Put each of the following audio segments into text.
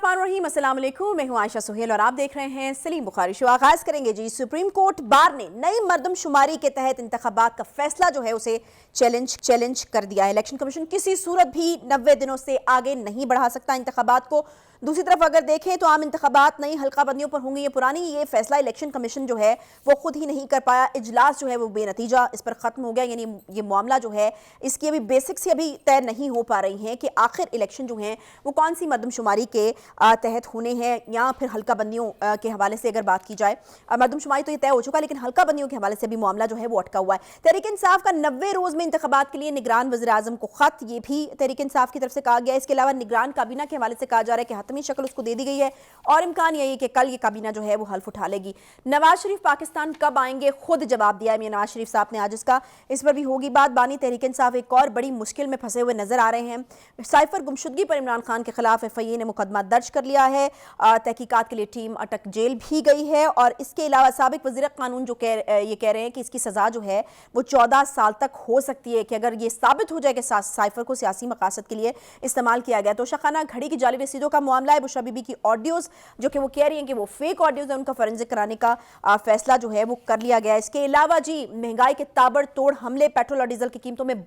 बिस्मिल्लाहिर्रहमानिर्रहीम, अस्सलाम वालेकुम। मैं हूं आयशा सुहेल और आप देख रहे हैं सलीम बुखारी शो। आगाज करेंगे जी। सुप्रीम कोर्ट बार ने नई मर्दमशुमारी के तहत इंतखाबात का फैसला जो है उसे चैलेंज कर दिया है। इलेक्शन कमीशन किसी सूरत भी 90 दिनों से आगे नहीं बढ़ा सकता इंतखाबात को। दूसरी तरफ अगर देखें तो आम इंतखाबात नई हल्का बंदियों पर होंगी या पुरानी, ये फैसला इलेक्शन कमीशन जो है वो खुद ही नहीं कर पाया। इजलास जो है वो बेनतीजा इस पर खत्म हो गया, यानी ये मामला जो है इसकी अभी बेसिक्स अभी तय नहीं हो पा रही हैं कि आखिर इलेक्शन जो हैं वो कौन सी मर्दमशुमारी के तहत होने हैं या फिर हल्का बंदियों के हवाले से अगर बात की जाए। मर्दमशुमारी तो ये तय हो चुका, लेकिन हल्का बंदियों के हवाले से भी मामला जो है वो अटका हुआ है। तहरीक इंसाफ का 90 रोज में इंतखाबात के लिए निगरान वज़ीर आज़म को खत, ये भी तहरीक इंसाफ की तरफ से कहा गया। इसके अलावा निगरान काबीना के हवाले से कहा जा रहा है कि हतमी शक्ल उसको दे दी गई है और इम्कान यही है कि कल ये काबीना जो है वो हल्फ उठा लेगी। नवाज शरीफ पाकिस्तान कब आएंगे, खुद जवाब दिया है नवाज शरीफ साहब ने आज इस पर भी होगी बात। बानी तहरीक इंसाफ एक और बड़ी मुश्किल में फंसे हुए नजर आ रहे हैं। साइफर गुमशुदगी पर इमरान खान के खिलाफ FIA ने मुकदमा दर्ज कर लिया है। तहकीकात के लिए टीम अटक जेल भी गई है और इसके अलावा साबिक वज़ीर कानून जो ये कह रहे हैं कि इसकी सजा जो है वो 14 साल तक हो सकती है कि अगर ये साबित हो जाए कि साइफर को सियासी मकासद के लिए इस्तेमाल किया गया। तो शाखाना घड़ी की जाली रसीदों का मामला है। बुशरा बीबी की ऑडियोज जो कि वो कह रही हैं कि वो फेक ऑडियोज है, उनका फोरेंसिक कराने का फैसला जो है वो कर लिया गया। इसके अलावा जी महंगाई के ताबड़तोड़ हमले, पेट्रोल और डीजल की कीमतों में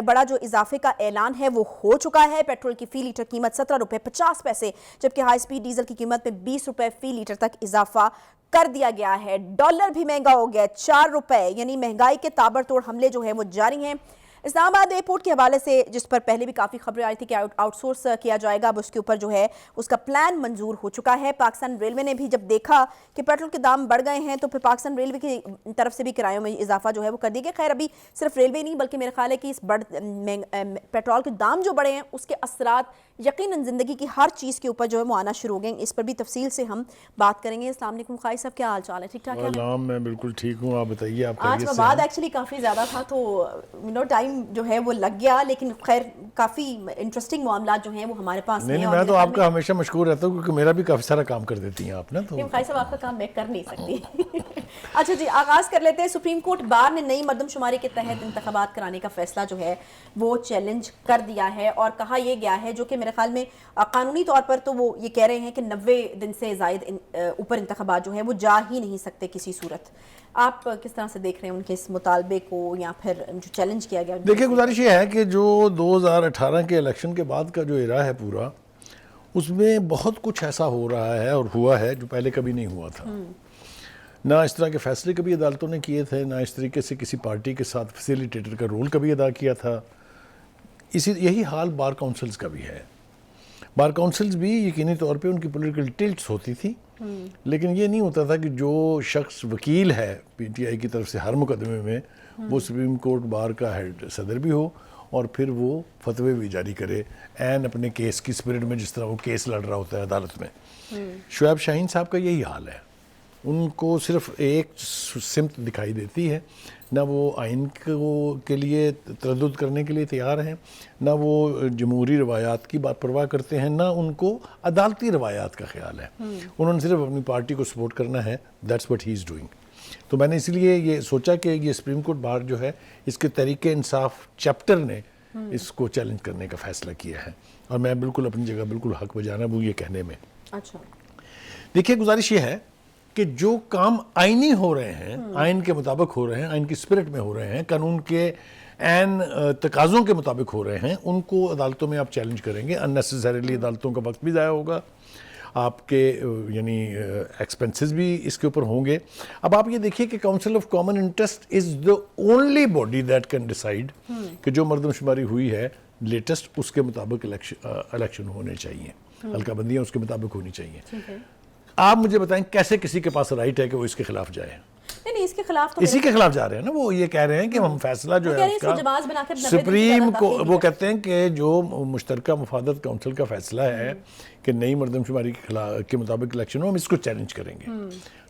बड़ा जो इजाफे का ऐलान है वो हो चुका है। पेट्रोल की फी लीटर कीमत 17 रुपए 50 पैसे, जबकि हाई स्पीड डीजल की कीमत में 20 रुपए फी लीटर तक इजाफा कर दिया गया है। डॉलर भी महंगा हो गया 4 रुपए, यानी महंगाई के ताबड़तोड़ हमले जो है वो जारी हैं। इस्लामाबाद एयरपोर्ट के हवाले से जिस पर पहले भी काफ़ी खबरें आई थी कि आउटसोर्स किया जाएगा, अब उसके ऊपर जो है उसका प्लान मंजूर हो चुका है। पाकिस्तान रेलवे ने भी जब देखा कि पेट्रोल के दाम बढ़ गए हैं तो फिर पाकिस्तान रेलवे की तरफ से भी किरायों में इजाफा जो है वो कर दिया गया। खैर अभी सिर्फ रेलवे नहीं बल्कि मेरा ख्याल है कि इस पेट्रोल के दाम जो बढ़े हैं उसके असरात यकीनन ज़िंदगी की हर चीज़ के ऊपर जो है वो आना शुरू हो गए। इस पर भी तफसील से हम बात करेंगे। अस्सलाम वालेकुम खाई साहब, क्या हाल चाल है? ठीक ठाक है? मैं बिल्कुल ठीक हूँ, आप बताइए। आप आज मवाद एक्चुअली काफ़ी ज़्यादा था तो टाइम जो है वो लग गया, लेकिन खैर काफ़ी इंटरेस्टिंग मामला जो हैं वो हमारे पास नहीं, मैं तो आपका हमेशा मशकूर रहता हूँ क्योंकि मेरा भी काफ़ी सारा काम कर देती हैं आप ना। तो खाई साहब आपका काम मैं कर नहीं सकती। अच्छा जी, आगाज़ कर लेते हैं। सुप्रीम कोर्ट बार ने नई मर्दमशुमारी के तहत इंतखाबात कराने का फैसला जो है वो चैलेंज कर दिया है और कहा यह गया है, जो कि मेरे ख्याल में कानूनी तौर पर तो वो ये कह रहे हैं कि 90 दिन से ज़ायद ऊपर इंतखाबात जो है वो जा ही नहीं सकते किसी सूरत। आप किस तरह से देख रहे हैं उनके इस मुतालबे को या फिर जो चैलेंज किया गया? देखिए, गुजारिश ये है कि जो 2018 के इलेक्शन के बाद का जो इरा है पूरा, उसमें बहुत कुछ ऐसा हो रहा है और हुआ है जो पहले कभी नहीं हुआ था। ना इस तरह के फैसले कभी अदालतों ने किए थे, ना इस तरीके से किसी पार्टी के साथ फैसिलिटेटर का रोल कभी अदा किया था। यही हाल बार काउंसिल्स का भी है। बार काउंसिल्स भी यकीनी तौर पे उनकी पॉलिटिकल टिल्ट्स होती थी, लेकिन ये नहीं होता था कि जो शख्स वकील है PTI की तरफ से हर मुकदमे में वो सुप्रीम कोर्ट बार का हेड सदर भी हो और फिर वो फतवे भी जारी करे एन अपने केस की स्पिरिट में, जिस तरह वो केस लड़ रहा होता है अदालत में। शुएब शाहीन साहब का यही हाल है। उनको सिर्फ एक सिमत दिखाई देती है, ना वो आइन को के लिए तरद्दुद करने के लिए तैयार हैं, ना वो जमहूरी रवायात की बात परवाह करते हैं, ना उनको अदालती रवायात का ख्याल है। उन्होंने सिर्फ अपनी पार्टी को सपोर्ट करना है। That's what he is doing. तो मैंने इसलिए ये सोचा कि ये सुप्रीम कोर्ट बार जो है इसके तरीके इंसाफ चैप्टर ने इसको चैलेंज करने का फैसला किया है और मैं बिल्कुल अपनी जगह बिल्कुल हक बजाना वो ये कहने में। अच्छा, देखिए, गुजारिश ये है कि जो काम आईनी हो रहे हैं, आइन के मुताबिक हो रहे हैं, आइन की स्पिरिट में हो रहे हैं, कानून के एन तकाज़ों के मुताबिक हो रहे हैं, उनको अदालतों में आप चैलेंज करेंगे। अननेसेसरीली अदालतों का वक्त भी ज़ाया होगा, आपके यानी एक्सपेंसेस भी इसके ऊपर होंगे। अब आप ये देखिए कि council of common interest is the only body that can decide कि जो मर्दमशुमारी हुई है लेटेस्ट उसके मुताबिक इलेक्शन होने चाहिए, हल्का बंदियाँ उसके मुताबिक होनी चाहिए। आप मुझे बताएं कैसे किसी के पास राइट है कि वो इसके खिलाफ जाए? नहीं, इसके खिलाफ तो इसी के खिलाफ जा रहे हैं ना। वो ये कह रहे हैं कि हम फैसला जो है उसका सुप्रीम को, वो कहते हैं कि जो मुश्तरका मुफादत काउंसिल का फैसला है कि नई मर्दमशुमारी के मुताबिक इलेक्शन हो, हम इसको चैलेंज करेंगे।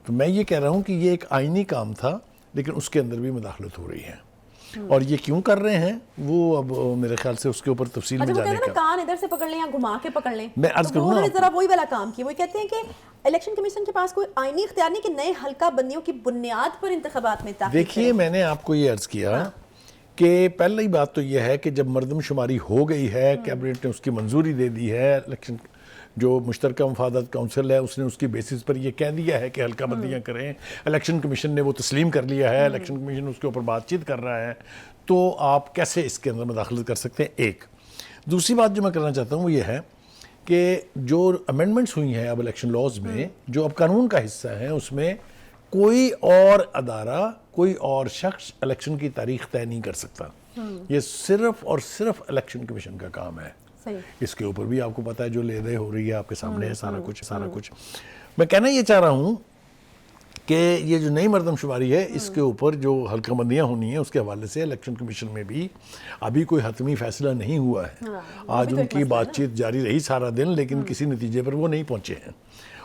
तो मैं ये कह रहा हूँ कि ये एक आइनी काम था, लेकिन उसके अंदर भी मुदाखलत हो रही है और ये क्यों कर रहे हैं वो अब मेरे ख्याल से उसके ऊपर तफसील में जाने का। कान इधर से पकड़ लें या घुमा के पकड़ लें, मैं अर्ज करूँ ना, जरा वही वाला काम किया। वो कहते हैं कि इलेक्शन कमीशन के पास कोई आईनी इख्तियार नहीं कि नए हल्का बंदियों की बुनियाद पर इंतखाबात में ताक़ीद। देखिए, मैंने आपको ये अर्ज किया कि पहली बात तो यह है कि जब मर्दमशुमारी हो गई है, कैबिनेट ने उसकी मंजूरी दे दी है, इलेक्शन जो मुश्तरका मफादात काउंसिल है उसने उसकी बेसिस पर ये कह दिया है कि हल्का बंदियाँ करें, इलेक्शन कमीशन ने वो तस्लीम कर लिया है, इलेक्शन कमीशन उसके ऊपर बातचीत कर रहा है, तो आप कैसे इसके अंदर मुदाखलत कर सकते हैं? एक दूसरी बात जो मैं करना चाहता हूँ वो ये है कि जो अमेंडमेंट्स हुई हैं अब इलेक्शन लॉज में, जो अब कानून का हिस्सा है, उसमें कोई और अदारा, कोई और शख्स इलेक्शन की तारीख तय नहीं कर सकता। ये सिर्फ और सिर्फ इलेक्शन कमीशन का काम है। सही। इसके ऊपर भी आपको पता है जो ले दे हो रही है, आपके सामने है सारा कुछ। मैं कहना ये चाह रहा हूँ कि ये जो नई मरदमशुमारी है, इसके ऊपर जो हल्काबंदियाँ होनी है उसके हवाले से इलेक्शन कमीशन में भी अभी कोई हतमी फैसला नहीं हुआ है। आज उनकी बातचीत जारी रही सारा दिन, लेकिन किसी नतीजे पर वो नहीं पहुंचे हैं,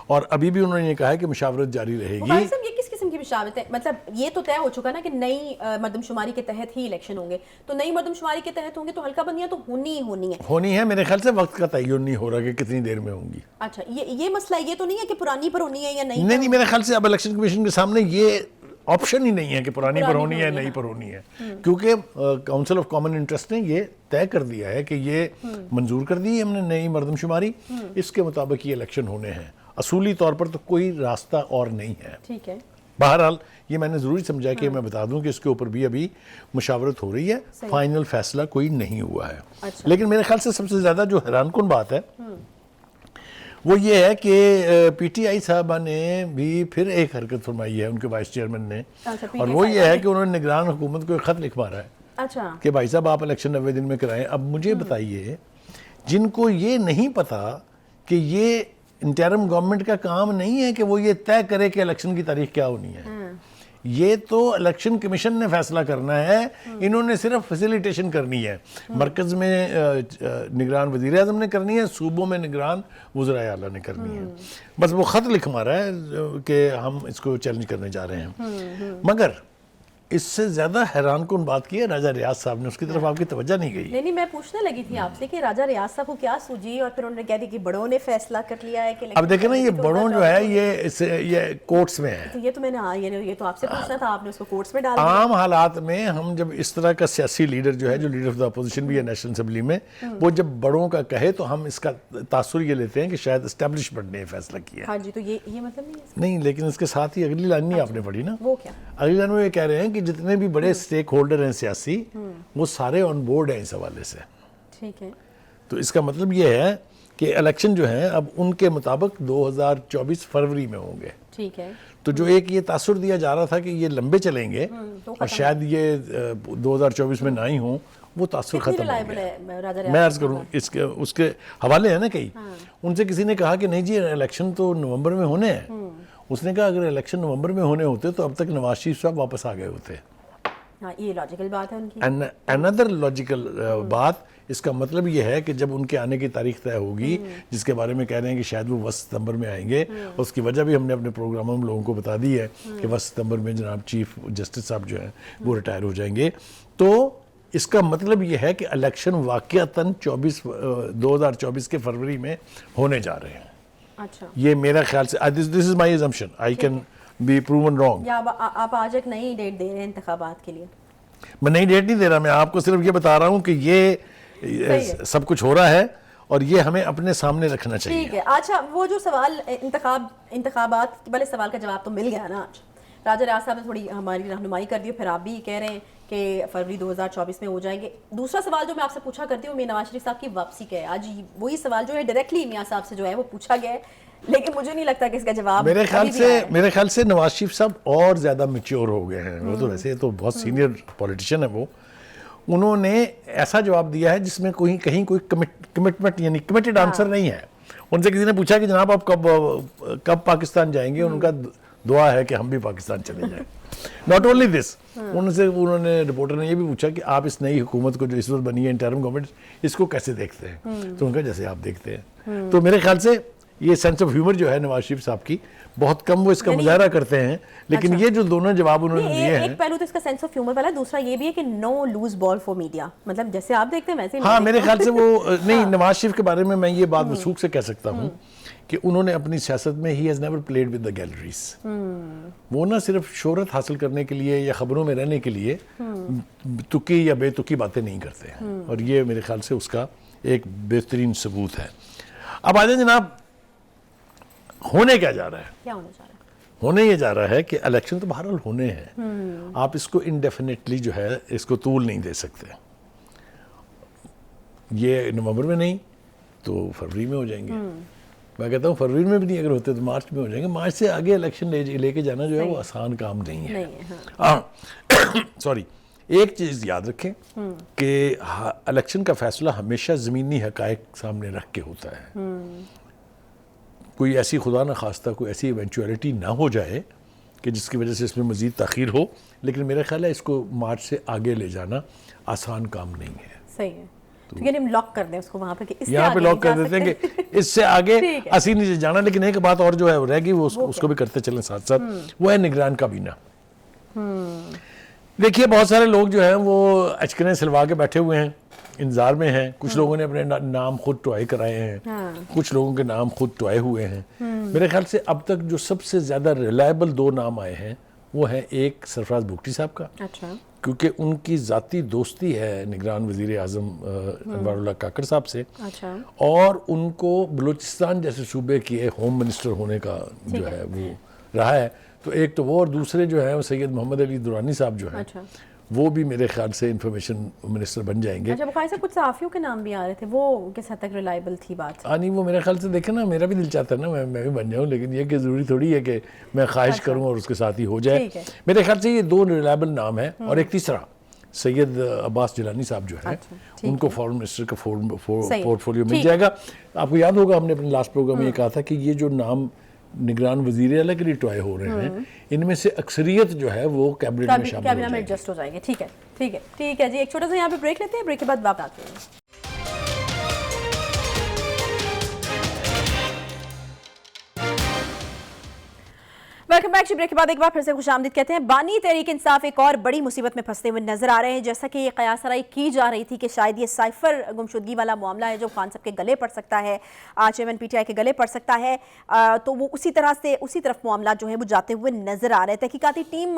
और अभी भी उन्होंने ये कहा है कि मुशावरत जारी रहेगी। ये किस किस्म की मुशावरत है? मतलब ये तो तय हो चुका ना कि नई मरदमशुमारी के तहत ही इलेक्शन होंगे, तो नई मरदमशुमारी के तहत होंगे तो हल्का बंदियां तो होनी है। मेरे ख्याल से वक्त का तयन नहीं हो रहा कि कितनी देर में होंगी। अच्छा, ये मसला ये तो नहीं है कि पुरानी पर होनी है या नहीं? नहीं, मेरे ख्याल से अब इलेक्शन कमीशन के सामने ये ऑप्शन ही नहीं है कि पुरानी पर होनी है, नई पर होनी है, क्योंकि काउंसिल ऑफ कॉमन इंटरेस्ट ने ये तय कर दिया है कि ये मंजूर कर दी है हमने नई मरदमशुमारी, इसके मुताबिक ये इलेक्शन होने हैं। असूली तौर पर तो कोई रास्ता और नहीं है। ठीक है। बहरहाल ये मैंने ज़रूरी समझा कि मैं बता दूं कि इसके ऊपर भी अभी मुशावरत हो रही है, फाइनल फैसला कोई नहीं हुआ है। अच्छा। लेकिन मेरे ख्याल से सबसे ज़्यादा जो हैरानकुन बात है वो ये है कि पीटीआई साहबा ने भी फिर एक हरकत फरमाई है, उनके वाइस चेयरमैन ने। अच्छा, और वो ये है कि उन्होंने निगरान हुकूमत को एक खत लिख मारा है। अच्छा। कि भाई साहब आप इलेक्शन 90 दिन में कराएं। अब मुझे बताइए, जिनको ये नहीं पता कि ये इंटरिम गवर्नमेंट का काम नहीं है कि वो ये तय करे कि इलेक्शन की तारीख क्या होनी है, ये तो इलेक्शन कमीशन ने फैसला करना है, इन्होंने सिर्फ फैसिलिटेशन करनी है। मरकज़ में निगरान वज़ीर आज़म ने करनी है, सूबों में निगरान वज़राए आला ने करनी है। बस वो ख़त लिख मारा है कि हम इसको चैलेंज करने जा रहे हैं। मगर इससे ज्यादा हैरानकुन बात की है राजा रियाज साहब ने, उसकी तरफ आपकी तवज्जो नहीं गई। नहीं, मैं पूछने लगी थी आपसे कि राजा रियाज साहब को क्या सूझी और फिर उन्होंने कह दिया कि बड़ों ने फैसला कर लिया है कि अब देखें ना, ये बड़ों जो है ये कोर्ट्स में है। तो ये तो मैंने ये तो आपसे पूछना था, आपने उसको कोर्ट्स में डाल दिया। आम हालात में हम जब इस तरह का सियासी लीडर जो है, जो लीडर ऑफ द अपोजिशन भी है नेशनल असेंबली में, वो जब बड़ों का कहे तो हम इसका तासुर ये लेते हैं कि शायद एस्टेब्लिशमेंट ने फैसला किया। हाँ जी, तो ये मतलब नहीं, लेकिन इसके साथ ही अगली लाइन नहीं आपने पढ़ी ना। वो क्या? अगली लाइन में ये कह रहे हैं कि जितने भी बड़े स्टेक होल्डर हैं सियासी, वो सारे ऑन बोर्ड हैं इस हवाले से। ठीक है। तो इसका मतलब ये है कि इलेक्शन जो है अब उनके मुताबिक 2024 फरवरी में होंगे। ठीक है। तो जो एक ये तासुर दिया जा रहा था कि ये लंबे चलेंगे और शायद ये 2024 में ना ही हो, वो तासुर खत्म हो गया। मैं अर्ज करूँ इसके उसके हवाले है ना कई, उनसे किसी ने कहा कि नहीं जी इलेक्शन तो नवंबर में होने हैं। उसने कहा अगर इलेक्शन नवंबर में होने होते तो अब तक नवाज शरीफ साहब वापस आ गए होते। हाँ, ये लॉजिकल बात है उनकी। अनदर लॉजिकल बात, इसका मतलब ये है कि जब उनके आने की तारीख तय होगी, जिसके बारे में कह रहे हैं कि शायद वो 10 सितंबर में आएंगे, उसकी वजह भी हमने अपने प्रोग्रामों में लोगों को बता दी है कि 10 सितंबर में जनाब चीफ जस्टिस साहब जो हैं वो रिटायर हो जाएंगे। तो इसका मतलब ये है कि इलेक्शन वाकईतन 2024 के फरवरी में होने जा रहे हैं। अच्छा, ये मेरा ख्याल से, this is my assumption, I can be proven wrong. या आप आज एक नई डेट दे रहे हैं इंतखाबात के लिए? मैं नई डेट नहीं दे रहा, मैं आपको सिर्फ ये बता रहा हूँ कि ये सब कुछ हो रहा है और ये हमें अपने सामने रखना चाहिए। ठीक है। अच्छा, वो जो सवाल इंतखाबात वाले सवाल का जवाब तो मिल गया ना आज? राजा रियाज साहब ने थोड़ी हमारी रहनुमाई कर दी, फिर आप भी कह रहे हैं कि फरवरी 2024 में हो जाएंगे। दूसरा सवाल जो मैं आपसे पूछा करती हूँ, नवाज शरीफ साहब की वापसी का है। आज वही सवाल जो है डायरेक्टली मियां साहब से जो है वो पूछा गया है, लेकिन मुझे नहीं लगता कि इसका जवाब मेरे ख्याल से नवाज शरीफ साहब और ज्यादा मैच्योर हो गए हैं। वो तो वैसे तो बहुत सीनियर पॉलिटिशियन है वो। उन्होंने ऐसा जवाब दिया है जिसमें कहीं कोई कमिटमेंट यानी कमिटेड आंसर नहीं है। उनसे किसी ने पूछा कि जनाब आप कब पाकिस्तान जाएंगे, उनका दुआ है कि हम भी पाकिस्तान चले जाएं। नॉट ओनली दिस, उन्होंने रिपोर्टर ने ये भी पूछा कि आप इस नई हुकूमत को जो इस वक्त बनी है इंटरिम गवर्नमेंट, इसको कैसे देखते हैं। तो उनका जैसे आप देखते हैं। तो मेरे ख्याल से ये सेंस ऑफ ह्यूमर जो है नवाज शरीफ साहब की, बहुत कम वो इसका मुजाहरा करते हैं, लेकिन ये जो दोनों जवाब उन्होंने दिए हैं, एक पहलू तो इसका सेंस ऑफ ह्यूमर वाला, दूसरा ये भी है कि no loose ball for media, मतलब जैसे आप देखते हैं वैसे ही। हाँ, मेरे ख्याल से वो नहीं, नवाज शरीफ के बारे में मैं ये बात वसूख से कह सकता हूँ कि उन्होंने अपनी सियासत में he has never played with the galleries. वो ना सिर्फ शोहरत हासिल करने के लिए या खबरों में रहने के लिए तुकी या बेतुकी बातें नहीं करते हैं, और ये मेरे ख्याल से उसका एक बेहतरीन सबूत है। अब आ जाए जनाब होने क्या जा रहा है? क्या होने जा रहा है? होने ये जा रहा है कि इलेक्शन तो बहरहाल होने हैं, आप इसको इंडेफिनेटली जो है इसको तूल नहीं दे सकते। ये नवंबर में नहीं तो फरवरी में हो जाएंगे। मैं कहता हूँ फरवरी में भी नहीं अगर होते तो मार्च में हो जाएंगे। मार्च से आगे इलेक्शन लेके जाना जो है वो आसान काम नहीं है। सॉरी, एक चीज़ याद रखें कि इलेक्शन का फैसला हमेशा ज़मीनी हकायक सामने रख के होता है। कोई ऐसी खुदा न खास्ता कोई ऐसी इवेंचुअलिटी ना हो जाए कि जिसकी वजह से इसमें मज़ीद ताख़ीर हो, लेकिन मेरा ख्याल है इसको मार्च से आगे ले जाना आसान काम नहीं है। सही है, तो यानी हम लॉक कर दें उसको वहाँ पे कि इससे यहाँ पे आगे लॉक नहीं कर जा देते हैं सकते। कि इससे आगे ठीक है। असी नहीं जाना। लेकिन एक बात और जो है वो रहेगी, वो उसको भी करते चलें साथ साथ, वो है निगरान काबीना। देखिए बहुत सारे लोग जो हैं वो अचकने सिलवा के बैठे हुए हैं, इंतजार में हैं। कुछ लोगों ने अपने नाम खुद टॉय कराए हैं, कुछ लोगों के नाम खुद टॉय हुए हैं। मेरे ख्याल से अब तक जो सबसे ज़्यादा रिलायबल 2 नाम आए हैं वो है एक सरफराज बुगटी साहब का, अच्छा, क्योंकि उनकी ज़ाती दोस्ती है निगरान वज़ीर आज़म अनवारुल्लाह काकड़ साहब से, अच्छा, और उनको बलूचिस्तान जैसे सूबे की होम मिनिस्टर होने का जो है वो रहा है। तो एक तो वो, और दूसरे जो है वो सैयद मोहम्मद अली दुरानी साहब जो है, अच्छा, वो भी मेरे ख्याल से इंफॉर्मेशन मिनिस्टर बन जाएंगे। अच्छा। बुखारी साहब कुछ सहाफ़ियों के नाम भी आ रहे थे, वो किस हद तक रिलायबल थी बात? नहीं, वो मेरे ख्याल से देखे ना, मेरा भी दिल चाहता है ना मैं भी बन जाऊं, लेकिन ये कि ज़रूरी थोड़ी है कि मैं ख्वाहिश करूं और उसके साथ ही हो जाए। ठीक है। मेरे ख्याल से ये 2 रिलायबल नाम है। और एक तीसरा सैयद अब्बास जिलानी साहब जो है, अच्छा, उनको फॉरेन मिनिस्टर का सही। पोर्टफोलियो मिल ठीक। जाएगा। आपको याद होगा हमने अपने लास्ट प्रोग्राम में ये कहा था कि ये जो नाम निगरान वजीर आला के लिए टॉय हो रहे हैं, इनमें से अक्सरियत जो है वो कैबिनेट में शामिल हो कैबिनेट में जाएगी। एडजस्ट हो जाएंगे। ठीक है, ठीक है, ठीक है जी। एक छोटा सा यहाँ पे ब्रेक लेते हैं, ब्रेक के बाद वापस आते हैं। Welcome back. ब्रेक के बाद एक बार फिर से खुशामदीद कहते हैं। बानी तहरीक इंसाफ एक और बड़ी मुसीबत में फंसते हुए नजर आ रहे हैं। जैसा कि ये कयासराई की जा रही थी कि शायद ये साइफर गुमशुदगी वाला मामला है जो खान साहब के गले पड़ सकता है, चेयरमैन पीटीआई के गले पड़ सकता है, तो वो उसी तरफ मामला जो है वो जाते हुए नजर आ रहे हैं। तहकीकाती टीम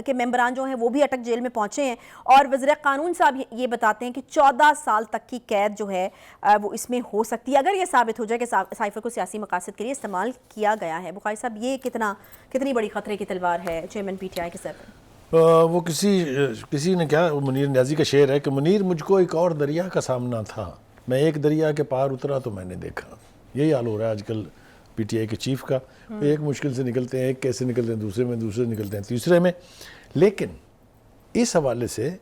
के मेंबरान जो हैं वो भी अटक जेल में पहुंचे हैं और वज़ीर कानून साहब ये बताते हैं कि 14 साल तक की कैद जो है वो इसमें हो सकती है अगर ये साबित हो जाए कि साइफर को सियासी मकासद के लिए इस्तेमाल किया गया है। बुखारी साहब, ये कितनी बड़ी खतरे की तलवार है चेयरमैन पीटीआई के सर पे? वो किसी ने क्या, मुनीर न्याजी का शेर है कि मुनीर मुझको एक और दरिया का सामना था, मैं एक दरिया के पार उतरा तो मैंने देखा। यही हाल हो रहा है आजकल पीटीआई के चीफ का। एक मुश्किल से निकलते हैं, एक कैसे निकलते हैं दूसरे में, दूसरे निकलते हैं तीसरे में। लेकिन इस हवाले से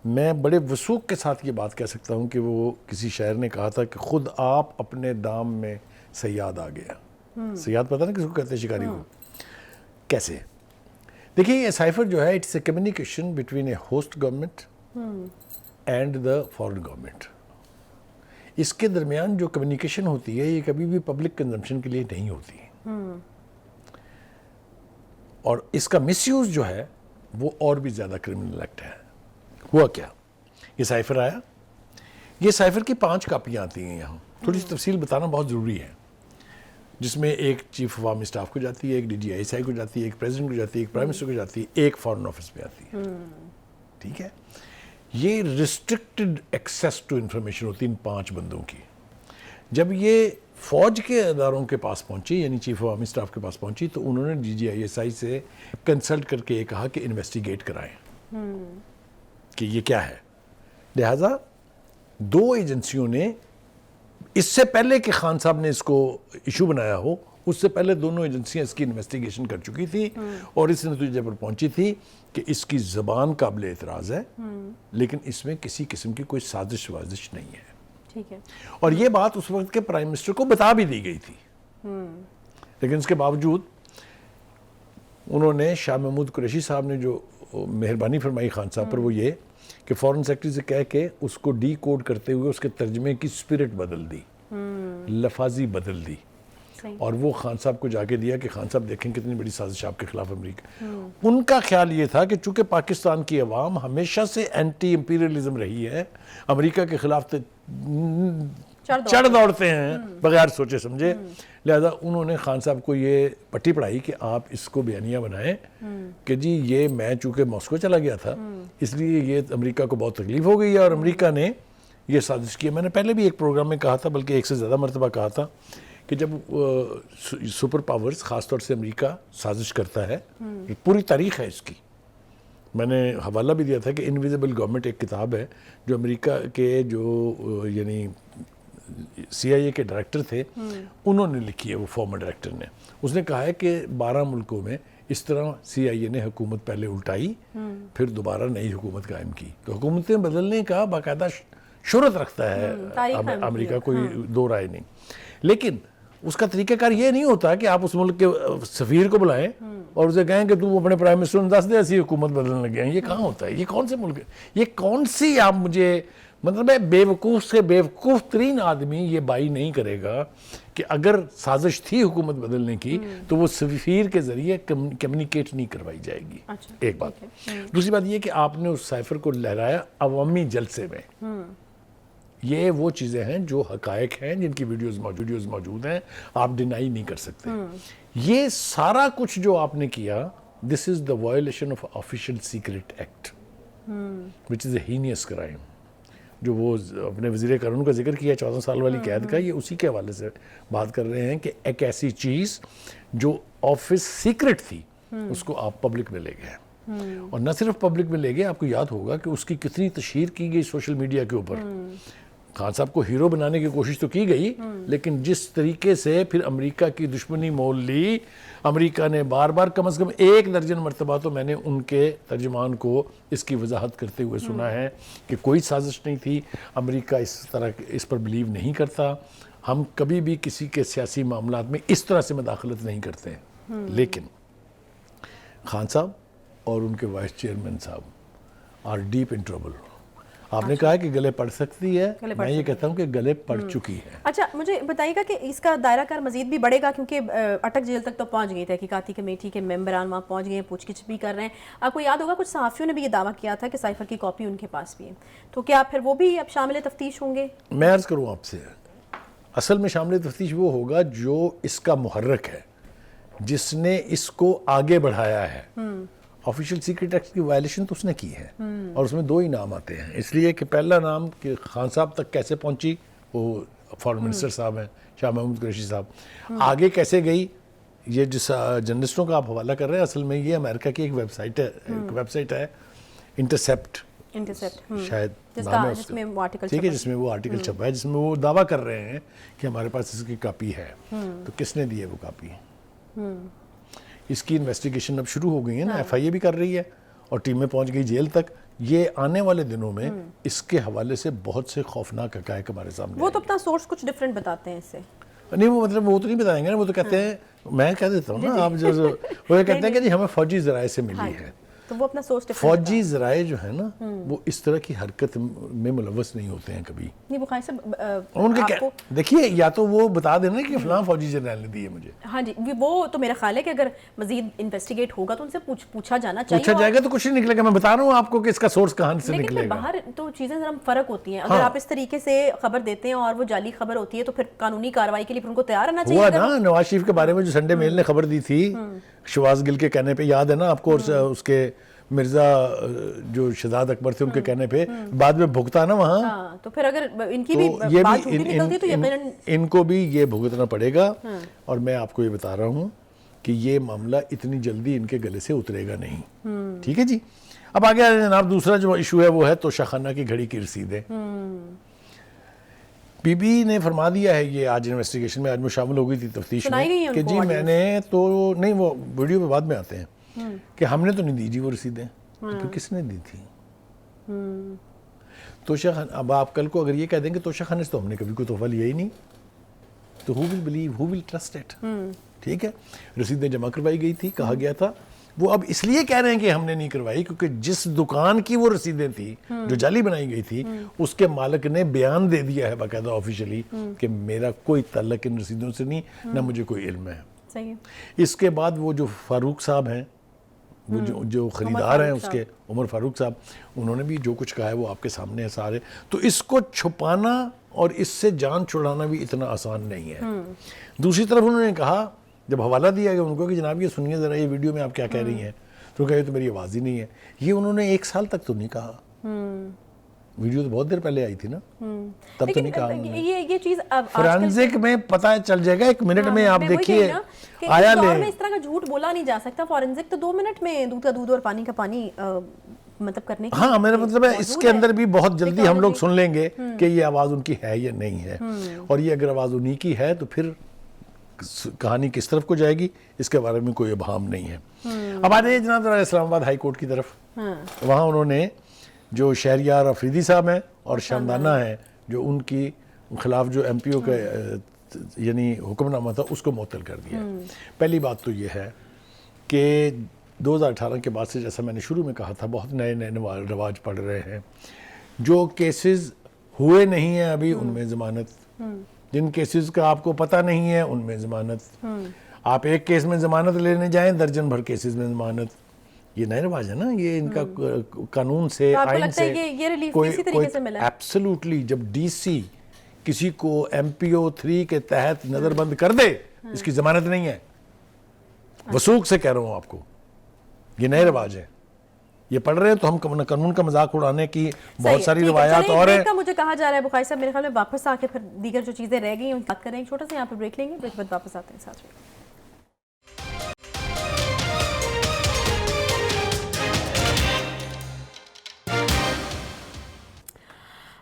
मैं बड़े वसूख के साथ ये बात कह सकता हूँ कि वो किसी शायर ने कहा था कि खुद आप अपने दाम में सयाद आ गया। सयाद पता ना किसको कहते हैं, शिकारी को। कैसे? देखिए ये साइफर जो है it's a communication between A host government and the foreign government. इसके दरमियान जो कम्युनिकेशन होती है ये कभी भी पब्लिक कंजम्पशन के लिए नहीं होती। और इसका मिसयूज जो है वो और भी ज़्यादा क्रिमिनल एक्ट है। हुआ क्या, ये साइफर आया, ये साइफर की 5 कापियाँ आती हैं यहाँ। थोड़ी सी तफसील बताना बहुत ज़रूरी है, जिसमें एक चीफ अवामी स्टाफ को जाती है, एक DGI को जाती है, एक प्रेसिडेंट को जाती है, एक प्राइम मिनिस्टर को जाती है, एक फॉरेन ऑफिस में आती है। ठीक है, ये रिस्ट्रिक्टेड एक्सेस टू इंफॉर्मेशन होती है इन 5 बंदों की। जब ये फौज के अदारों के पास पहुंची, यानी चीफ अवामी स्टाफ के पास पहुंची, तो उन्होंने DGISI से कंसल्ट करके ये कहा कि इन्वेस्टिगेट कराएं कि ये क्या है। लिहाजा 2 एजेंसियों ने, इससे पहले कि खान साहब ने इसको इशू बनाया हो, उससे पहले दोनों एजेंसियां इसकी इन्वेस्टिगेशन कर चुकी थी और इस नतीजे पर पहुंची थी कि इसकी ज़बान काबिल एतराज़ है, लेकिन इसमें किसी किस्म की कोई साजिश वाजिश नहीं है। ठीक है। और ये बात उस वक्त के प्राइम मिनिस्टर को बता भी दी गई थी, लेकिन उसके बावजूद उन्होंने, शाह महमूद कुरैशी साहब ने जो मेहरबानी फरमाई खान साहब पर, वो ये कि फॉरेन सेक्रेटरी से कह के उसको डी कोड करते हुए उसके तर्जमे की स्पिरिट बदल दी, लफाजी बदल दी, और वो खान साहब को जाके दिया कि खान साहब देखें कितनी बड़ी साजिश आपके खिलाफ अमेरिका। उनका ख्याल ये था कि चूंकि पाकिस्तान की अवाम हमेशा से एंटी इंपीरियलिज्म रही है, अमेरिका के खिलाफ चढ़ दौड़ते हैं बगैर सोचे समझे, लिहाजा उन्होंने खान साहब को ये पट्टी पढ़ाई कि आप इसको बयानिया बनाएं कि जी ये मैं चूंकि मॉस्को चला गया था इसलिए ये अमेरिका को बहुत तकलीफ हो गई है और अमेरिका ने ये साजिश की है। मैंने पहले भी एक प्रोग्राम में कहा था, बल्कि एक से ज़्यादा मरतबा कहा था कि जब सुपर पावर्स ख़ासतौर से अमेरिका साजिश करता है, एक पूरी तारीख है इसकी। मैंने हवाला भी दिया था कि इनविजिबल गवर्नमेंट एक किताब है जो अमेरिका के जो यानी CIA के डायरेक्टर थे, उन्होंने लिखी है, वो फॉर्मर डायरेक्टर ने। उसने कहा है कि 12 मुल्कों में इस तरह CIA ने हुकूमत पहले उल्टाई, फिर दोबारा नई हुकूमत कायम की। तो हुकूमतें बदलने का बाकायदा शोहरत रखता है अमेरिका, कोई दो राय नहीं। लेकिन उसका तरीक़ाकार ये नहीं होता कि आप उस मुल्क के सफ़ीर को बुलाएं और उसे कहें कि तू अपने प्राइम मिनिस्टर ने दस दे ऐसी हुकूमत बदलने लगे हैं। ये कहाँ होता है? ये कौन से मुल्क है? ये कौन सी, आप मुझे मतलब है, बेवकूफ़ से बेवकूफ़ तरीन आदमी ये बाई नहीं करेगा कि अगर साजिश थी हुकूमत बदलने की तो वो सफ़ीर के ज़रिए कम्युनिकेट नहीं करवाई जाएगी। अच्छा, एक बात। दूसरी बात ये कि आपने उस साइफर को लहराया अवामी जलसे में। ये वो चीज़ें हैं जो हकायक हैं, जिनकी वीडियोस मौजूद हैं, आप डिनाई नहीं कर सकते। ये सारा कुछ जो आपने किया, this is the violation of official secret act which is a heinous crime. जो वो अपने वज़ीर कानून का जिक्र किया 14 साल वाली कैद का, ये उसी के हवाले से बात कर रहे हैं कि एक ऐसी चीज़ जो ऑफिस सीक्रेट थी उसको आप पब्लिक में ले गए। और न सिर्फ पब्लिक में ले गए, आपको याद होगा कि उसकी कितनी तशहीर की गई सोशल मीडिया के ऊपर। खान साहब को हीरो बनाने की कोशिश तो की गई, लेकिन जिस तरीके से फिर अमेरिका की दुश्मनी मोल ली, अमेरिका ने बार बार, कम से कम 1 दर्जन मरतबा तो मैंने उनके तर्जुमान को इसकी वजाहत करते हुए सुना है कि कोई साजिश नहीं थी, अमेरिका इस पर बिलीव नहीं करता, हम कभी भी किसी के सियासी मामलात में इस तरह से मुदाखलत नहीं करते हैं। लेकिन खान साहब और उनके वाइस चेयरमैन साहब आर डीप इन ट्रबल। आपने कहा है कि गले पड़ सकती है, मैं ये कहता हूँ कि गले पड़ चुकी है। अच्छा, मुझे बताइएगा कि इसका दायरा कार मजीद भी बढ़ेगा, क्योंकि अटक जेल तक तो पहुंच गई, तहकीकाती कमेटी के मेंबरान वहाँ पहुंच गए हैं, पूछगिछ भी कर रहे हैं। आपको याद होगा कुछ सहाफ़ियों ने भी ये दावा किया था कि साइफर की कॉपी उनके पास भी है, तो क्या फिर वो भी अब शामिल तफ्तीश होंगे? मैं अर्ज़ करूँ आपसे, असल में शामिल तफ्तीश वो होगा जो इसका मुहर्रक है, जिसने इसको आगे बढ़ाया है। ऑफिशियल सीक्रेट एक्ट की वायलेशन तो उसने की है, और उसमें 2 ही नाम आते हैं, इसलिए कि पहला नाम कि खान साहब तक कैसे पहुंची, वो फॉरेन मिनिस्टर साहब हैं, शाह महमूद कुरैशी साहब। आगे कैसे गई, ये जिस जर्नलिस्टों का आप हवाला कर रहे हैं, असल में ये अमेरिका की एक वेबसाइट है इंटरसेप्ट शायद, ठीक है, जिसमें वो आर्टिकल छपा है, जिसमें वो दावा कर रहे हैं कि हमारे पास इसकी कॉपी है। तो किसने दी है वो कॉपी? इसकी इन्वेस्टिगेशन अब शुरू हो गई है ना, FIA भी कर रही है और टीमें पहुंच गई जेल तक। ये आने वाले दिनों में इसके हवाले से बहुत से खौफनाक हकायक हमारे सामने। वो तो अपना सोर्स कुछ डिफरेंट बताते हैं इससे। नहीं, वो मतलब वो तो नहीं बताएंगे ना, वो तो कहते हैं, मैं कह देता हूँ ना, आप जो वो कहते हैं कि जी हमें फौजी जराए से मिली है, तो वो अपना सोच फौजी जराए जो है ना, वो इस तरह की हरकत में मुलव्वस नहीं होते हैं कभी। नहीं, बुखारी साहब उनके देखिए, या तो वो बता देना कि फलां फौजी जनरल ने दी है मुझे। हाँ जी, वो तो मेरा ख्याल है कि अगर मजीद इन्वेस्टिगेट होगा तो उनसे पूछा जाना चाहिए। पूछा जाएगा तो कुछ नहीं निकलेगा। मैं बता रहा हूँ आपको कि इसका सोर्स कहाँ से निकलेगा। लेकिन बाहर तो चीजें जरा फर्क होती हैं। अगर आप इस तरीके से खबर देते हैं और वो जाली खबर होती है, तो फिर कानूनी कार्रवाई के लिए उनको तैयार रहना चाहिए। हुआ ना नवाज शरीफ के बारे में जो संडे मेल ने खबर दी थी, शहबाज गिल के कहने पे, याद है ना आपको, और उसके मिर्जा जो शहजाद अकबर थे उनके कहने पे बाद में भुगता ना वहाँ। तो फिर अगर इनकी भी बात झूठी निकलती तो यकीनन इनको भी ये भुगतना पड़ेगा। और मैं आपको ये बता रहा हूँ कि ये मामला इतनी जल्दी इनके गले से उतरेगा नहीं। ठीक है जी। अब आगे आ जनाब, दूसरा जो इशू है वो है तोशाखाना की घड़ी की रसीदें। बीबी ने फरमा दिया है, ये आज इन्वेस्टिगेशन में, आज में शामिल हो गई थी तफ्तीश में, कि जी मैंने तो नहीं, वो वीडियो पे बाद में आते हैं कि हमने तो नहीं दी जी वो रसीदें। तो फिर किसने दी थी? तोशा खान। अब आप कल को अगर ये कह देंगे तोशा खाने से तो हमने कभी कोई तोहफा लिया ही नहीं, तो who will believe, who will trust it? ठीक है, रसीदें जमा करवाई गई थी, कहा गया था। वो अब इसलिए कह रहे हैं कि हमने नहीं करवाई क्योंकि जिस दुकान की वो रसीदें थी जो जाली बनाई गई थी, उसके मालिक ने बयान दे दिया है बाकायदा ऑफिशियली कि मेरा कोई ताल्लुक इन रसीदों से नहीं, ना मुझे कोई इल्म है। सही है। इसके बाद वो जो फारूक साहब हैं, वो जो खरीदार हैं उसके, उमर फारूक साहब, उन्होंने भी जो कुछ कहा है वो आपके सामने है सारे। तो इसको छुपाना और इससे जान छुड़ाना भी इतना आसान नहीं है। दूसरी तरफ उन्होंने कहा, जब हवाला दिया गया उनको कि जनाब ये सुनिए ज़रा, ये वीडियो में आप क्या कह रही हैं, तो कहे तो मेरी आवाज़ ही नहीं है। ये उन्होंने 1 साल तक तो नहीं कहा। वीडियो तो बहुत देर पहले आई थी ना, तब तो लेकिन नहीं कहा उन्होंने। ये चीज अब फोरेंसिक में पता चल जाएगा, 1 मिनट में आप मैं वही कह देखिए रही ना कि आया इस दौर ले। में इस तरह का झूठ बोला नहीं जा सकता। फोरेंसिक तो 2 मिनट में दूध का दूध और पानी का पानी मतलब करने की हाँ, मेरा मतलब है मौजूद इसके अंदर भी बहुत जल्दी हम लोग Technology। सुन लेंगे कि ये आवाज़ उनकी है या नहीं है, और ये अगर आवाज़ उन्हीं की है तो फिर कहानी किस तरफ को जाएगी इसके बारे में कोई इबाम नहीं है। अब आ जाइए जनाब जरा इस्लामाबाद हाई कोर्ट की तरफ। वहाँ उन्होंने जो शहरियार अफरीदी साहब हैं और शामदाना है जो उनकी खिलाफ जो MPO का यानी हुक्मनामा था उसको मुअत्तल कर दिया। पहली बात तो ये है कि 2018 के बाद से, जैसा मैंने शुरू में कहा था, बहुत नए नए रवाज पड़ रहे हैं। जो केसेस हुए नहीं हैं अभी उनमें ज़मानत, जिन केसेस का आपको पता नहीं है उनमें ज़मानत। आप एक केस में ज़मानत लेने जाएं, दर्जन भर केसेस में ज़मानत। ये नए रिवाज है ना, ये इनका कानून से, तो आपको आइन लगता से है ये रिलीफ इसी तरीके से मिला है? एब्सोल्युटली। जब DC किसी को MPO 3 के तहत नजरबंद कर दे, इसकी जमानत नहीं है। वसूख से कह रहा हूं आपको, ये नए रिवाज है। ये पढ़ रहे हैं तो हम कानून का मजाक उड़ाने की बहुत सारी रिवायात और है। मुझे कहा जा रहा है बुखारी साहब, मेरे ख्याल में वापस आके फिर दीगर जो चीजें रह गई उन बात करेंगे। छोटा सा यहाँ पे ब्रेक लेंगे, ब्रेक के बाद वापस आते हैं साथ में।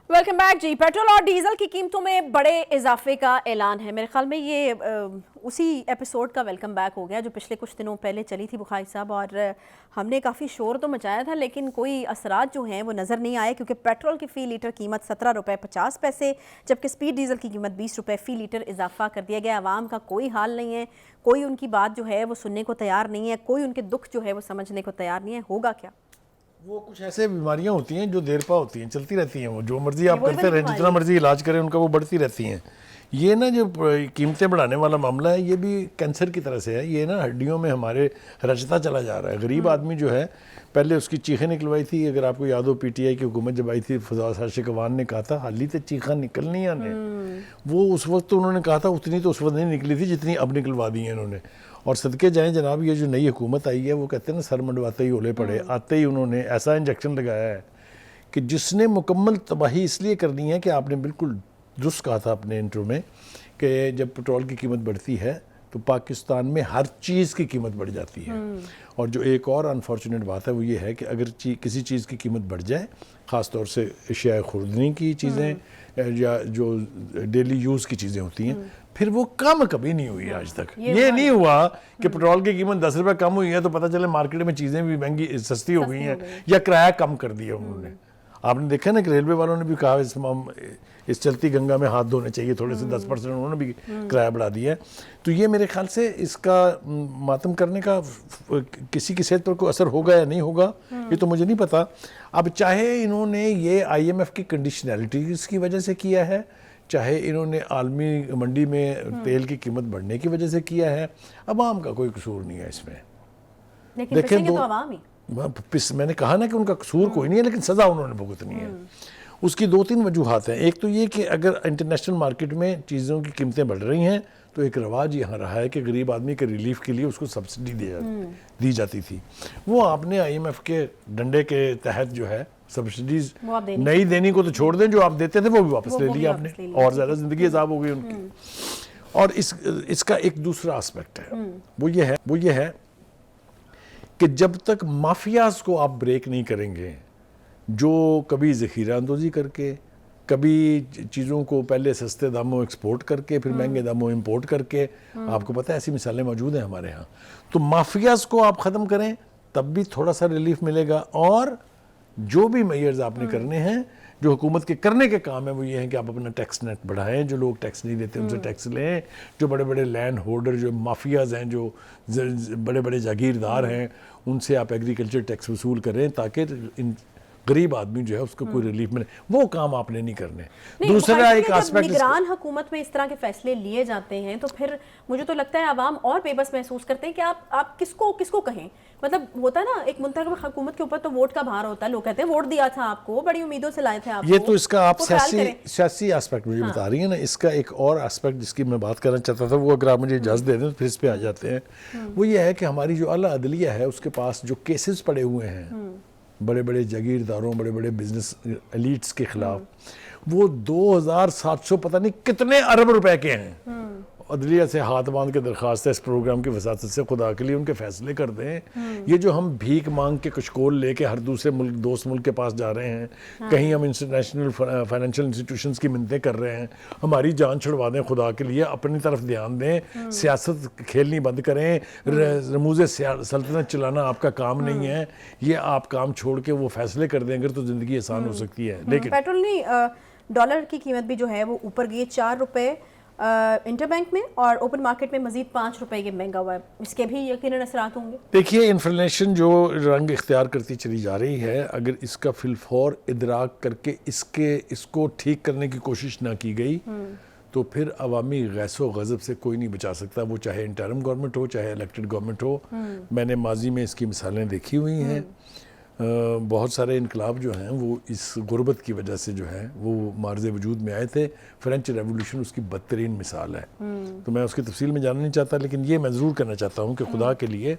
वेलकम बैक जी। पेट्रोल और डीजल की कीमतों में बड़े इजाफे का ऐलान है। मेरे ख्याल में ये उसी एपिसोड का वेलकम बैक हो गया जो पिछले कुछ दिनों पहले चली थी बुखारी साहब, और हमने काफ़ी शोर तो मचाया था लेकिन कोई असरात जो हैं वो नज़र नहीं आए, क्योंकि पेट्रोल की फ़ी लीटर कीमत 17 रुपये 50 पैसे, जबकि स्पीड डीजल की कीमत 20 रुपये फ़ी लीटर इजाफा कर दिया गया। आवाम का कोई हाल नहीं है, कोई उनकी बात जो है वो सुनने को तैयार नहीं है, कोई उनके दुख जो है वो समझने को तैयार नहीं है। होगा क्या? वो कुछ ऐसे बीमारियां होती हैं जो देर पा होती हैं, चलती रहती हैं। वो जो मर्जी आप करते रहें, जितना मर्जी इलाज करें, उनका वो बढ़ती रहती हैं। ये ना जो कीमतें बढ़ाने वाला मामला है, ये भी कैंसर की तरह से है। ये ना हड्डियों में हमारे रचता चला जा रहा है। गरीब आदमी जो है, पहले उसकी चीखें निकलवाई थी, अगर आपको याद हो PTI की हुकूमत जब आई थी, फजाल आशिक अवान ने कहा था हाली तो चीखा निकलनी आने। वो उस वक्त तो उन्होंने कहा था उतनी तो उस वक्त नहीं निकली थी जितनी अब निकलवा दी है इन्होंने। और सदके जाएं जनाब, ये जो नई हुकूमत आई है वो कहते हैं ना सर मंडवाते ही ओले पड़े। आते ही उन्होंने ऐसा इंजेक्शन लगाया है कि जिसने मुकम्मल तबाही इसलिए करनी है कि आपने बिल्कुल दुरुस्त कहा था अपने इंट्रो में कि जब पेट्रोल की कीमत बढ़ती है तो पाकिस्तान में हर चीज़ की कीमत बढ़ जाती है। और जो एक और अनफॉर्चुनेट बात है वो ये है कि अगर किसी चीज़ की कीमत बढ़ जाए, ख़ास तौर से अशिया खुर्दनी की चीज़ें या जो डेली यूज़ की चीज़ें होती हैं, फिर वो कम कभी नहीं हुई आज तक। ये नहीं हुआ कि पेट्रोल की कीमत 10 रुपये कम हुई है तो पता चले मार्केट में चीज़ें भी महंगी सस्ती हो गई हैं, या किराया कम कर दिया उन्होंने। आपने देखा ना कि रेलवे वालों ने भी कहा इस चलती गंगा में हाथ धोने चाहिए, थोड़े से 10% उन्होंने भी किराया बढ़ा दिया है। तो ये मेरे ख्याल से इसका मातम करने का किसी की सेहत पर कोई असर होगा या नहीं होगा ये तो मुझे नहीं पता। अब चाहे इन्होंने ये IMF की कंडीशनैलिटीज की वजह से किया है, चाहे इन्होंने आलमी मंडी में तेल की कीमत बढ़ने की वजह से किया है, अवाम का कोई कसूर नहीं है इसमें। लेकिन तो अवाम ही, मैंने कहा ना कि उनका कसूर कोई नहीं है, लेकिन सज़ा उन्होंने भुगतनी है। उसकी 2-3 वजूहात हैं। एक तो ये कि अगर इंटरनेशनल मार्केट में चीज़ों की कीमतें बढ़ रही हैं तो एक रवाज यहाँ रहा है कि गरीब आदमी के रिलीफ के लिए उसको सब्सिडी दी जाती थी। वो आपने IMF के डंडे के तहत जो है सब्सिडीज नहीं देनी को तो छोड़ दें, जो आप देते थे वो भी वापस ले लिया आपने, और ज़्यादा ज़िंदगी अज़ाब हो गई उनकी। और इसका एक दूसरा एस्पेक्ट है, वो ये है कि जब तक माफियाज को आप ब्रेक नहीं करेंगे, जो कभी ज़ख़ीरा अंदोज़ी करके, कभी चीज़ों को पहले सस्ते दामों एक्सपोर्ट करके फिर महंगे दामों इंपोर्ट करके, आपको पता है ऐसी मिसालें मौजूद हैं हमारे यहाँ। तो माफियाज को आप ख़त्म करें तब भी थोड़ा सा रिलीफ मिलेगा। और जो भी मेयर्स आपने करने हैं, जो हुकूमत के करने के काम है, वो ये है कि आप अपना टैक्स नेट बढ़ाएं, जो लोग टैक्स नहीं देते उनसे टैक्स लें, जो बड़े बड़े लैंड होल्डर, जो माफियाज हैं, जो बड़े बड़े जागीरदार हैं, उनसे आप एग्रीकल्चर टैक्स वसूल करें ताकि इन गरीब आदमी जो है उसको कोई रिलीफ मिले। वो काम आपने नहीं करने। दूसरा एक एस्पेक्ट, निगरान हुकूमत में इस तरह के फैसले लिए जाते हैं तो फिर मुझे तो लगता है आवाम और बेबस महसूस करते हैं कि आप किसको कहें। मतलब होता है ना, एक मुंतखब हुकूमत के ऊपर तो वोट का भार होता है, लोग कहते हैं वोट दिया था आपको, बड़ी उम्मीदों से लाए थे आपको। ये तो इसका आप सियासी एस्पेक्ट मुझे बता रही है ना, इसका एक और एस्पेक्ट जिसकी मैं बात करना चाहता था, वो अगर आप मुझे इजाज़त दे दें तो फिर इस पे आ जाते हैं। वो ये है कि हमारी जो आला अदलिया है उसके पास जो केसेस पड़े हुए हैं बड़े बड़े जागीरदारों, बड़े बड़े बिजनेस एलिट्स के खिलाफ, वो 2700 पता नहीं कितने अरब रुपए के हैं। अदलिया से हाथ बांध के दरखास्त है इस प्रोग्राम की वसात से, खुदा के लिए उनके फैसले कर दें। ये जो हम भीख मांग के कशकोल लेके हर दूसरे मुल्क, दोस्त मुल्क के पास जा रहे हैं, कहीं हम इंटरनेशनल फाइनेंशियल इंस्टीट्यूशंस की मिन्नतें कर रहे हैं, हमारी जान छुड़वा दें खुदा के लिए, अपनी तरफ ध्यान दें, सियासत खेलनी बंद करें, रमूज़े सल्तनत चलाना आपका काम नहीं है, ये आप काम छोड़ के वो फैसले कर देंगे तो ज़िंदगी आसान हो सकती है। लेकिन पेट्रोल नहीं, डॉलर की कीमत भी जो है वो ऊपर गई, 4 रुपये इंटरबैंक में, और ओपन मार्केट में मजीद 5 रुपए के महंगा हुआ है। इसके भी यकीनन असरात होंगे। देखिए, इन्फ्लेशन जो रंग इख्तियार करती चली जा रही है, अगर इसका फिलफौर इदराक करके इसको ठीक करने की कोशिश ना की गई तो फिर अवामी गैसो गज़ब से कोई नहीं बचा सकता, वो चाहे इंटरिम गवर्नमेंट हो, चाहे इलेक्टेड गवर्नमेंट हो। मैंने माजी में इसकी मिसालें देखी हुई हैं। बहुत सारे इनकलाब जो हैं वो इस गुर्बत की वजह से जो है वो मार्ज़े वजूद में आए थे। फ्रेंच रेवोल्यूशन उसकी बदतरीन मिसाल है। तो मैं उसकी तफसील में जानना नहीं चाहता, लेकिन ये मैं ज़रूर करना चाहता हूँ कि खुदा के लिए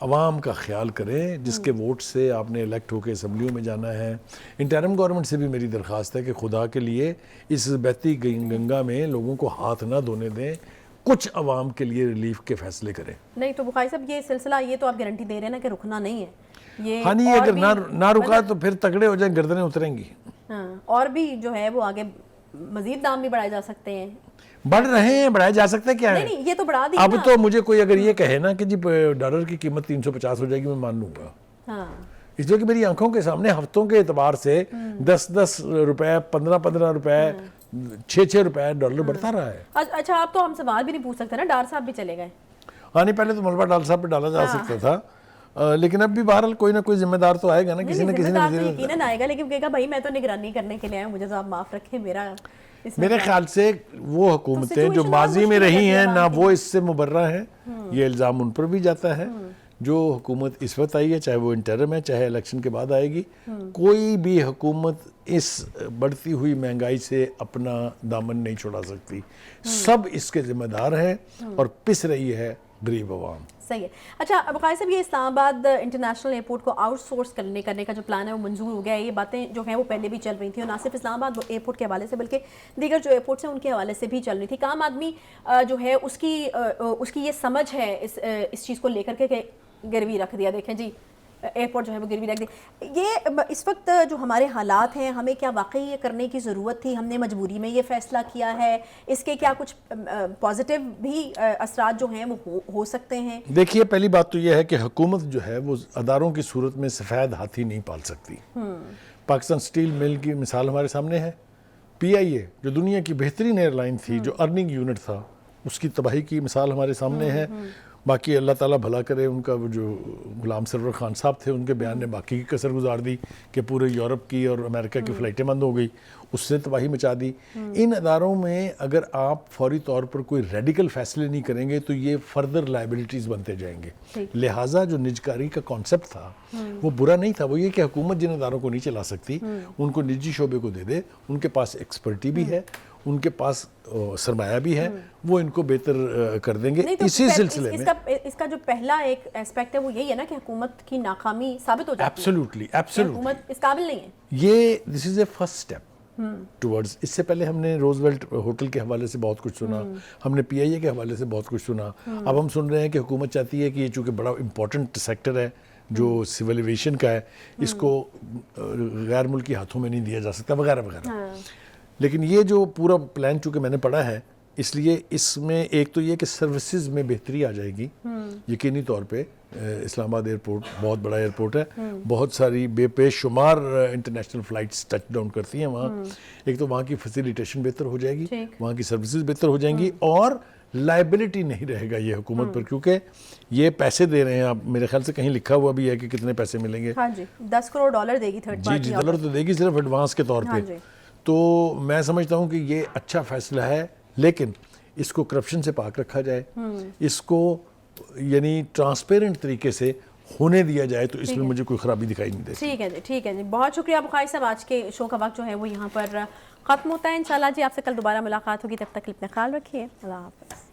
अवाम का ख्याल करें, जिसके वोट से आपने इलेक्ट होकर असम्बलियों में जाना है। इंटरिम गवर्नमेंट से भी मेरी दरख्वास्त है कि खुदा के लिए इस बहती गंगा में लोगों को हाथ ना धोने दें, कुछ अवाम के लिए रिलीफ के फैसले करें। नहीं तो बुखारी साहब, ये सिलसिला, ये तो आप गारंटी दे रहे हैं ना कि रुकना नहीं है ये। हाँ नहीं, अगर ना रुका तो फिर तगड़े हो जाए, गर्दनें उतरेंगी। हाँ, और भी जो है वो आगे मजीद दाम भी बढ़ाए जा सकते हैं। बढ़ रहे हैं, बढ़ाए जा सकते हैं, क्या है? नहीं, ये तो बढ़ा दी अब ना। तो मुझे कोई अगर ये कहे ना कि जी डॉलर की कीमत 350 हो जाएगी, मैं मान लूंगा। हाँ, इसलिए कि मेरी आंखों के सामने हफ्तों के एतबार से 10-10 रुपए, 15-15 रुपए, 6-6 रुपए डॉलर बढ़ता रहा है। अच्छा, आप तो हम सवाल भी नहीं पूछ सकते ना, डार साहब भी चले गए। हाँ नहीं, पहले तो मलबा डाल साहब पे डाला जा सकता था, लेकिन अब भी बहरहाल कोई ना कोई जिम्मेदार तो आएगा ना, किसी न किसी ने यकीनन आएगा, लेकिन कहेगा भाई मैं तो निगरानी करने के लिए आया, मुझे तो आप माफ रखें, मेरे ख्याल से वो हुकूमतें जो माजी में रही हैं ना, वो इससे मुबर्रा है। ये इल्ज़ाम उन पर भी जाता है। जो हुकूमत इस वक्त आई है, चाहे वो इंटरिम है, चाहे इलेक्शन के बाद आएगी, कोई भी हुकूमत इस बढ़ती हुई महंगाई से अपना दामन नहीं छुड़ा सकती। सब इसके जिम्मेदार हैं और पिस रही है गरीब अवाम। सही है। अच्छा बुखारी साहब, ये इस्लामाबाद इंटरनेशनल एयरपोर्ट को आउटसोर्स करने का जो प्लान है वो मंजूर हो गया है। ये बातें जो हैं वो पहले भी चल रही थी, और ना सिर्फ इस्लामाबाद एयरपोर्ट के हवाले से बल्कि दीगर जो एयरपोर्ट्स हैं उनके हवाले से भी चल रही थी। आम आदमी जो है उसकी ये समझ है इस चीज़ को लेकर के गिरवी रख दिया। देखें जी, एयरपोर्ट जो है वो गिरवी रख दी। ये इस वक्त जो हमारे हालात हैं, हमें क्या वाकई ये करने की ज़रूरत थी? हमने मजबूरी में ये फ़ैसला किया है? इसके क्या कुछ पॉजिटिव भी असरात जो हैं वो हो सकते हैं? देखिए, पहली बात तो ये है कि हुकूमत जो है वो अदारों की सूरत में सफ़ेद हाथी नहीं पाल सकती। पाकिस्तान स्टील मिल की मिसाल हमारे सामने है। PIA जो दुनिया की बेहतरीन एयरलाइन थी, जो अर्निंग यूनिट था, उसकी तबाही की मिसाल हमारे सामने है। बाकी अल्लाह ताला भला करे, उनका वो जो गुलाम सरवर खान साहब थे, उनके बयान ने बाकी की कसर गुजार दी कि पूरे यूरोप की और अमेरिका की फ़्लाइटें बंद हो गई, उससे तबाही मचा दी। इन अदारों में अगर आप फौरी तौर पर कोई रेडिकल फैसले नहीं करेंगे तो ये फर्दर लाइबिलिटीज़ बनते जाएंगे। लिहाजा जो निजकारी का कॉन्सेप्ट था वो बुरा नहीं था। वो ये कि हुकूमत जिन अदारों को नहीं चला सकती उनको निजी शोबे को दे दे। उनके पास एक्सपर्टी भी है, उनके पास सरमाया भी है, वो इनको बेहतर कर देंगे। तो इसी सिलसिले में इसका जो पहला एक एस्पेक्ट है वो यही है ना कि हुकूमत की नाकामी साबित हो जाती है। एब्सोल्युटली हुकूमत इस काबिल नहीं है। ये this is a first step towards. इससे पहले हमने रोजवेल्ट होटल के हवाले से बहुत कुछ सुना, हमने PIA के हवाले से बहुत कुछ सुना। अब हम सुन रहे हैं कि हुकूमत चाहती है कि ये चूँकि बड़ा इंपॉर्टेंट सेक्टर है जो सिविल एविएशन का है, इसको गैर मुल्की हाथों में नहीं दिया जा सकता वगैरह वगैरह। लेकिन ये जो पूरा प्लान चूँकि मैंने पढ़ा है, इसलिए इसमें एक तो ये कि सर्विसेज में बेहतरी आ जाएगी यकीनी तौर पे। इस्लामाबाद एयरपोर्ट बहुत बड़ा एयरपोर्ट है, बहुत सारी बेशुमार इंटरनेशनल फ़्लाइट्स टच डाउन करती हैं वहाँ। एक तो वहाँ की फैसिलिटेशन बेहतर हो जाएगी, वहाँ की सर्विसेज बेहतर हो जाएंगी, और लाइबिलिटी नहीं रहेगा ये हुकूमत पर, क्योंकि ये पैसे दे रहे हैं। आप मेरे ख्याल से कहीं लिखा हुआ भी है कि कितने पैसे मिलेंगे। हाँ जी, 10 करोड़ डॉलर देगी थर्ड पार्टी। जी, डॉलर तो देगी सिर्फ एडवांस के तौर पर। तो मैं समझता हूँ कि ये अच्छा फैसला है, लेकिन इसको करप्शन से पाक रखा जाए, इसको यानी ट्रांसपेरेंट तरीके से होने दिया जाए, तो इसमें मुझे कोई खराबी दिखाई नहीं देती। ठीक है जी, ठीक है जी, बहुत शुक्रिया बुखारी साहब। आज के शो का वक्त जो है वो यहाँ पर ख़त्म होता है। इंशाल्लाह जी आपसे कल दोबारा मुलाकात होगी, तब तक अपना ख्याल रखिए। अल्लाह हाफ़िज़।